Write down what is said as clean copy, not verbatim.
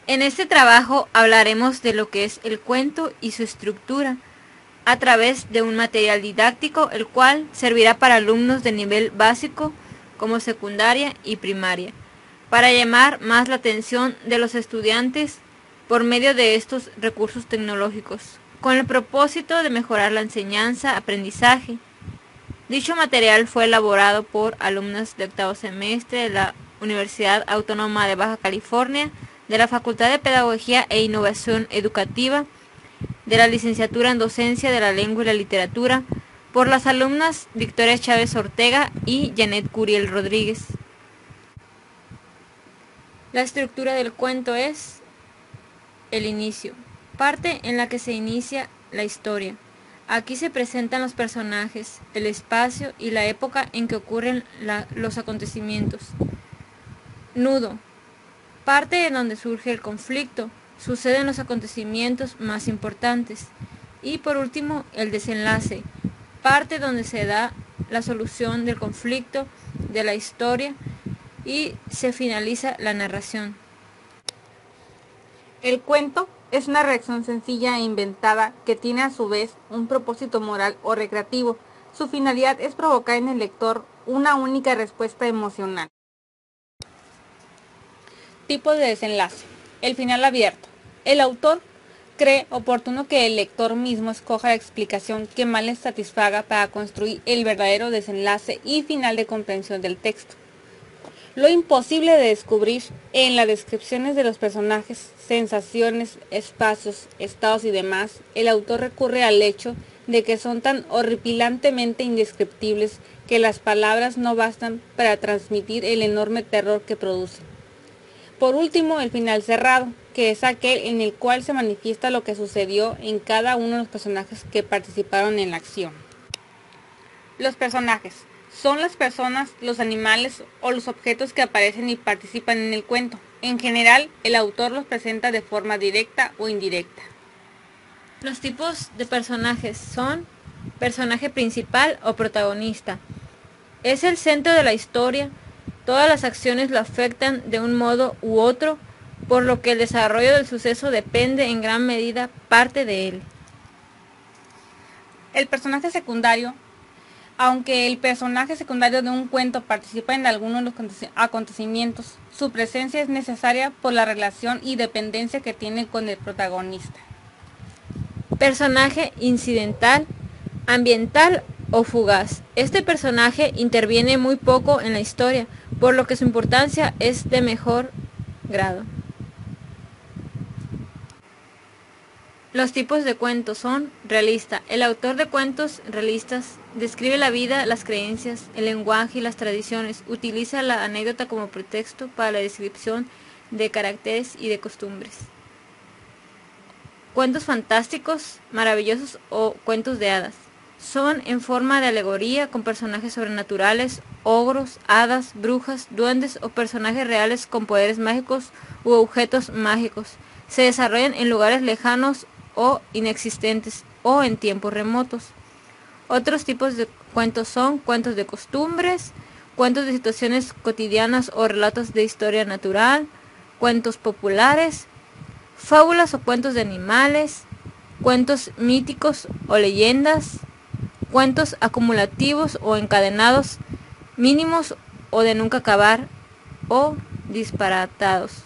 En este trabajo hablaremos de lo que es el cuento y su estructura, a través de un material didáctico el cual servirá para alumnos de nivel básico como secundaria y primaria, para llamar más la atención de los estudiantes por medio de estos recursos tecnológicos, con el propósito de mejorar la enseñanza-aprendizaje. Dicho material fue elaborado por alumnas de octavo semestre de la Universidad Autónoma de Baja California, de la Facultad de Pedagogía e Innovación Educativa, de la Licenciatura en Docencia de la Lengua y la Literatura, por las alumnas Victoria Chávez Ortega y Janet Curiel Rodríguez. La estructura del cuento es el inicio, parte en la que se inicia la historia. Aquí se presentan los personajes, el espacio y la época en que ocurren los acontecimientos. Nudo, parte en donde surge el conflicto, suceden los acontecimientos más importantes. Y por último, el desenlace, parte donde se da la solución del conflicto, de la historia y se finaliza la narración. El cuento es una reacción sencilla e inventada que tiene a su vez un propósito moral o recreativo. Su finalidad es provocar en el lector una única respuesta emocional. Tipo de desenlace. El final abierto. El autor cree oportuno que el lector mismo escoja la explicación que más le satisfaga para construir el verdadero desenlace y final de comprensión del texto. Lo imposible de descubrir en las descripciones de los personajes, sensaciones, espacios, estados y demás, el autor recurre al hecho de que son tan horripilantemente indescriptibles que las palabras no bastan para transmitir el enorme terror que producen. Por último, el final cerrado, que es aquel en el cual se manifiesta lo que sucedió en cada uno de los personajes que participaron en la acción. Los personajes son las personas, los animales o los objetos que aparecen y participan en el cuento. En general, el autor los presenta de forma directa o indirecta. Los tipos de personajes son personaje principal o protagonista. Es el centro de la historia, todas las acciones lo afectan de un modo u otro, por lo que el desarrollo del suceso depende en gran medida parte de él. El personaje secundario. Aunque el personaje secundario de un cuento participa en algunos de los acontecimientos, su presencia es necesaria por la relación y dependencia que tiene con el protagonista. Personaje incidental, ambiental o fugaz. Este personaje interviene muy poco en la historia, por lo que su importancia es de menor grado. Los tipos de cuentos son realista. El autor de cuentos realistas describe la vida, las creencias, el lenguaje y las tradiciones. Utiliza la anécdota como pretexto para la descripción de caracteres y de costumbres. Cuentos fantásticos, maravillosos o cuentos de hadas. Son en forma de alegoría con personajes sobrenaturales, ogros, hadas, brujas, duendes o personajes reales con poderes mágicos u objetos mágicos. Se desarrollan en lugares lejanos o inexistentes o en tiempos remotos. Otros tipos de cuentos son cuentos de costumbres, cuentos de situaciones cotidianas o relatos de historia natural, cuentos populares, fábulas o cuentos de animales, cuentos míticos o leyendas, cuentos acumulativos o encadenados, mínimos o de nunca acabar o disparatados.